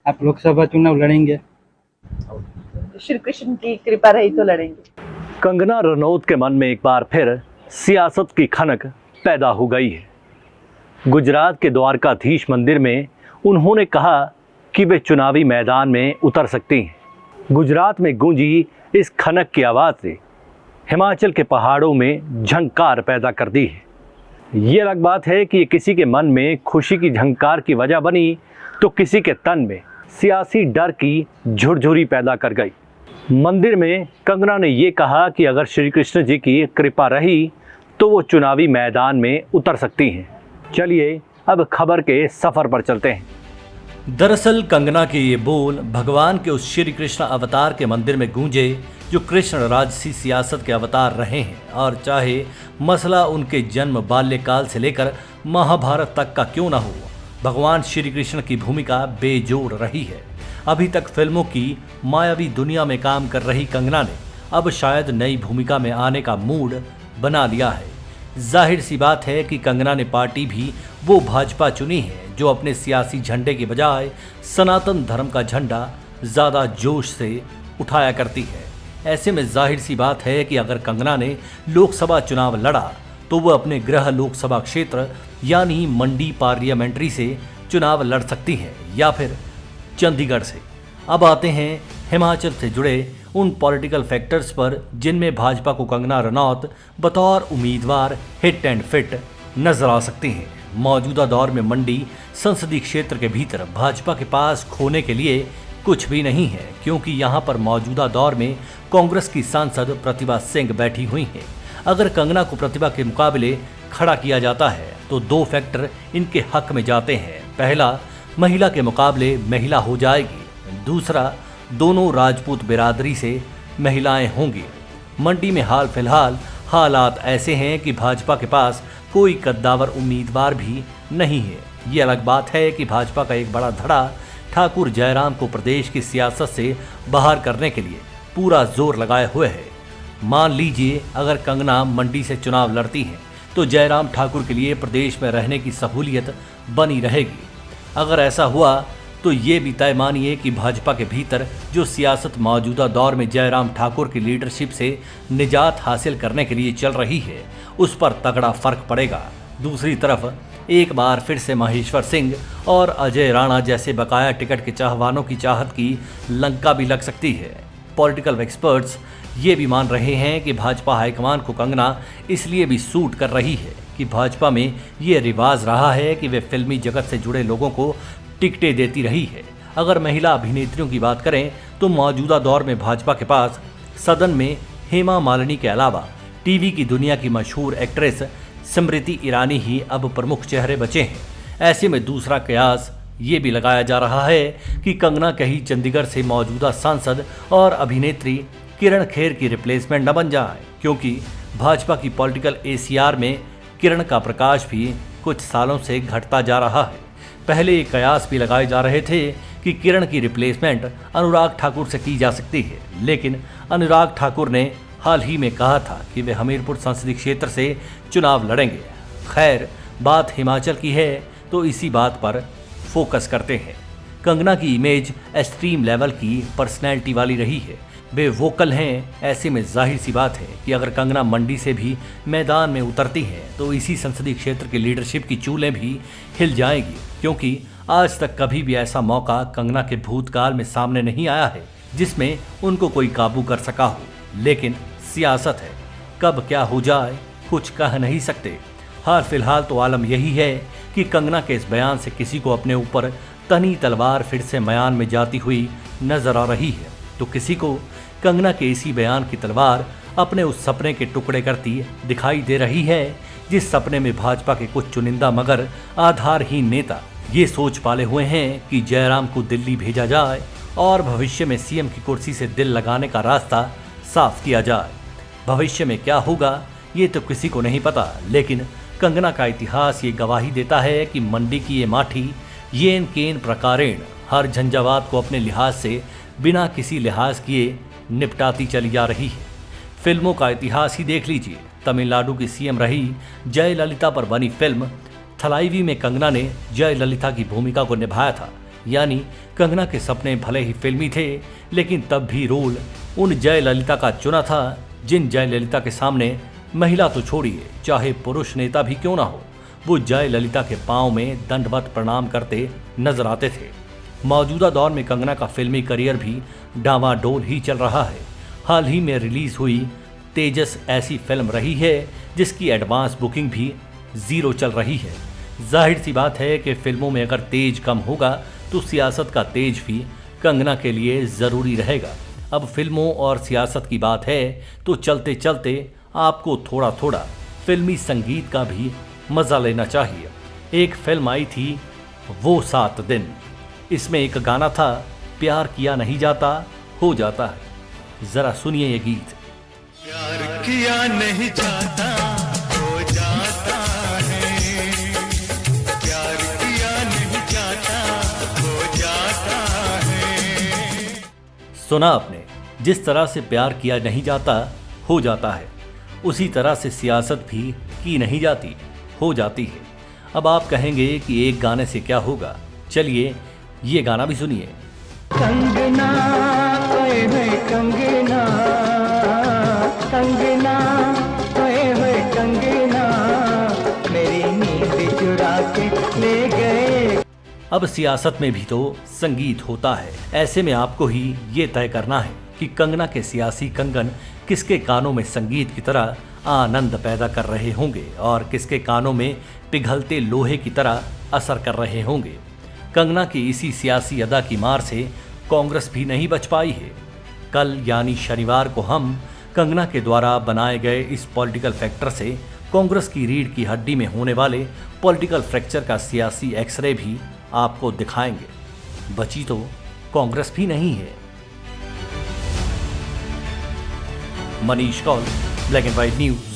आप लोकसभा चुनाव लड़ेंगे? श्री कृष्ण की कृपा रही तो लड़ेंगे। कंगना रनौत के मन में एक बार फिर सियासत की खनक पैदा हो गई है। गुजरात के द्वारकाधीश मंदिर में उन्होंने कहा कि वे चुनावी मैदान में उतर सकती हैं। गुजरात में गूंजी इस खनक की आवाज़ से हिमाचल के पहाड़ों में झंकार पैदा कर दी है। ये अलग बात है कि ये किसी के मन में खुशी की झंकार की वजह बनी तो किसी के तन में सियासी डर की झुरझुरी पैदा कर गई। मंदिर में कंगना ने ये कहा कि अगर श्री कृष्ण जी की कृपा रही तो वो चुनावी मैदान में उतर सकती हैं। चलिए अब खबर के सफ़र पर चलते हैं। दरअसल कंगना के ये बोल भगवान के उस श्री कृष्ण अवतार के मंदिर में गूंजे जो कृष्ण राजसी सियासत के अवतार रहे हैं, और चाहे मसला उनके जन्म बाल्यकाल से लेकर महाभारत तक का क्यों ना हो, भगवान श्री कृष्ण की भूमिका बेजोड़ रही है। अभी तक फिल्मों की मायावी दुनिया में काम कर रही कंगना ने अब शायद नई भूमिका में आने का मूड बना लिया है। जाहिर सी बात है कि कंगना ने पार्टी भी वो भाजपा चुनी है जो अपने सियासी झंडे के बजाय सनातन धर्म का झंडा ज़्यादा जोश से उठाया करती है। ऐसे में जाहिर सी बात है कि अगर कंगना ने लोकसभा चुनाव लड़ा तो वह अपने गृह लोकसभा क्षेत्र यानी मंडी पार्लियामेंट्री से चुनाव लड़ सकती है या फिर चंडीगढ़ से। अब आते हैं हिमाचल से जुड़े उन पॉलिटिकल फैक्टर्स पर जिनमें भाजपा को कंगना रनौत बतौर उम्मीदवार हिट एंड फिट नजर आ सकती हैं। मौजूदा दौर में मंडी संसदीय क्षेत्र के भीतर भाजपा के पास खोने के लिए कुछ भी नहीं है, क्योंकि यहाँ पर मौजूदा दौर में कांग्रेस की सांसद प्रतिभा सिंह बैठी हुई हैं। अगर कंगना को प्रतिभा के मुकाबले खड़ा किया जाता है तो दो फैक्टर इनके हक में जाते हैं। पहला, महिला के मुकाबले महिला हो जाएगी। दूसरा, दोनों राजपूत बिरादरी से महिलाएं होंगी। मंडी में हाल फिलहाल हालात ऐसे हैं कि भाजपा के पास कोई कद्दावर उम्मीदवार भी नहीं है। ये अलग बात है कि भाजपा का एक बड़ा धड़ा ठाकुर जयराम को प्रदेश की सियासत से बाहर करने के लिए पूरा जोर लगाए हुए है। मान लीजिए अगर कंगना मंडी से चुनाव लड़ती हैं तो जयराम ठाकुर के लिए प्रदेश में रहने की सहूलियत बनी रहेगी। अगर ऐसा हुआ तो ये भी तय मानिए कि भाजपा के भीतर जो सियासत मौजूदा दौर में जयराम ठाकुर की लीडरशिप से निजात हासिल करने के लिए चल रही है उस पर तगड़ा फर्क पड़ेगा। दूसरी तरफ एक बार फिर से महेश्वर सिंह और अजय राणा जैसे बकाया टिकट के चाहवानों की चाहत की लंका भी लग सकती है। पॉलिटिकल एक्सपर्ट्स ये भी मान रहे हैं कि भाजपा हाईकमान को कंगना इसलिए भी सूट कर रही है कि भाजपा में ये रिवाज रहा है कि वे फिल्मी जगत से जुड़े लोगों को टिकटें देती रही है। अगर महिला अभिनेत्रियों की बात करें तो मौजूदा दौर में भाजपा के पास सदन में हेमा मालिनी के अलावा टीवी की दुनिया की मशहूर एक्ट्रेस स्मृति ईरानी ही अब प्रमुख चेहरे बचे हैं। ऐसे में दूसरा कयास ये भी लगाया जा रहा है कि कंगना कहीं चंडीगढ़ से मौजूदा सांसद और अभिनेत्री किरण खेर की रिप्लेसमेंट न बन जाए, क्योंकि भाजपा की पॉलिटिकल एसीआर में किरण का प्रकाश भी कुछ सालों से घटता जा रहा है। पहले ये कयास भी लगाए जा रहे थे कि किरण की रिप्लेसमेंट अनुराग ठाकुर से की जा सकती है, लेकिन अनुराग ठाकुर ने हाल ही में कहा था कि वे हमीरपुर संसदीय क्षेत्र से चुनाव लड़ेंगे। खैर, बात हिमाचल की है तो इसी बात पर फोकस करते हैं। कंगना की इमेज एक्सट्रीम लेवल की पर्सनैलिटी वाली रही है, वे वोकल हैं। ऐसे में जाहिर सी बात है कि अगर कंगना मंडी से भी मैदान में उतरती हैं तो इसी संसदीय क्षेत्र की लीडरशिप की चूलें भी हिल जाएगी, क्योंकि आज तक कभी भी ऐसा मौका कंगना के भूतकाल में सामने नहीं आया है जिसमें उनको कोई काबू कर सका हो। लेकिन सियासत है, कब क्या हो जाए कुछ कह नहीं सकते। हाल फिलहाल तो आलम यही है कि कंगना के इस बयान से किसी को अपने ऊपर तनी तलवार फिर से म्यान में जाती हुई नजर आ रही है, तो किसी को कंगना के इसी बयान की तलवार अपने उस सपने के टुकड़े करती दिखाई दे रही है जिस सपने में भाजपा के कुछ चुनिंदा मगर आधारहीन नेता ये सोच पाले हुए हैं कि जयराम को दिल्ली भेजा जाए और भविष्य में सीएम की कुर्सी से दिल लगाने का रास्ता साफ किया जाए। भविष्य में क्या होगा ये तो किसी को नहीं पता, लेकिन कंगना का इतिहास ये गवाही देता है कि मंडी की ये माठी येन केन प्रकारेण हर झंझावात को अपने लिहाज से बिना किसी लिहाज किए निपटाती चली जा रही है। फिल्मों का इतिहास ही देख लीजिए। तमिलनाडु की सीएम रही जयललिता पर बनी फिल्म थलाइवी में कंगना ने जयललिता की भूमिका को निभाया था। यानी कंगना के सपने भले ही फिल्मी थे, लेकिन तब भी रोल उन जयललिता का चुना था जिन जयललिता के सामने महिला तो छोड़िए, चाहे पुरुष नेता भी क्यों ना हो, वो जयललिता के पांव में दंडवत प्रणाम करते नजर आते थे। मौजूदा दौर में कंगना का फिल्मी करियर भी डावाडोल ही चल रहा है। हाल ही में रिलीज हुई तेजस ऐसी फिल्म रही है जिसकी एडवांस बुकिंग भी 0 चल रही है। जाहिर सी बात है कि फिल्मों में अगर तेज कम होगा तो सियासत का तेज भी कंगना के लिए ज़रूरी रहेगा। अब फिल्मों और सियासत की बात है तो चलते चलते आपको थोड़ा थोड़ा फिल्मी संगीत का भी मज़ा लेना चाहिए। एक फिल्म आई थी वो 7 दिन, इसमें एक गाना था प्यार किया नहीं जाता हो जाता है। जरा सुनिए ये गीत। प्यार किया नहीं जाता हो जाता है, प्यार किया नहीं जाता हो जाता है। सुना आपने, जिस तरह से प्यार किया नहीं जाता हो जाता है, उसी तरह से सियासत भी की नहीं जाती हो जाती है। अब आप कहेंगे कि एक गाने से क्या होगा, चलिए ये गाना भी सुनिए। कंगना ओए होए कंगना, कंगना ओए होए कंगना, मेरी नींद चुरा के ले गए। अब सियासत में भी तो संगीत होता है। ऐसे में आपको ही ये तय करना है कि कंगना के सियासी कंगन किसके कानों में संगीत की तरह आनंद पैदा कर रहे होंगे और किसके कानों में पिघलते लोहे की तरह असर कर रहे होंगे। कंगना की इसी सियासी अदा की मार से कांग्रेस भी नहीं बच पाई है। कल यानी शनिवार को हम कंगना के द्वारा बनाए गए इस पॉलिटिकल फैक्टर से कांग्रेस की रीढ़ की हड्डी में होने वाले पॉलिटिकल फ्रैक्चर का सियासी एक्सरे भी आपको दिखाएंगे। बची तो कांग्रेस भी नहीं है। Manish Kaul, black and white news.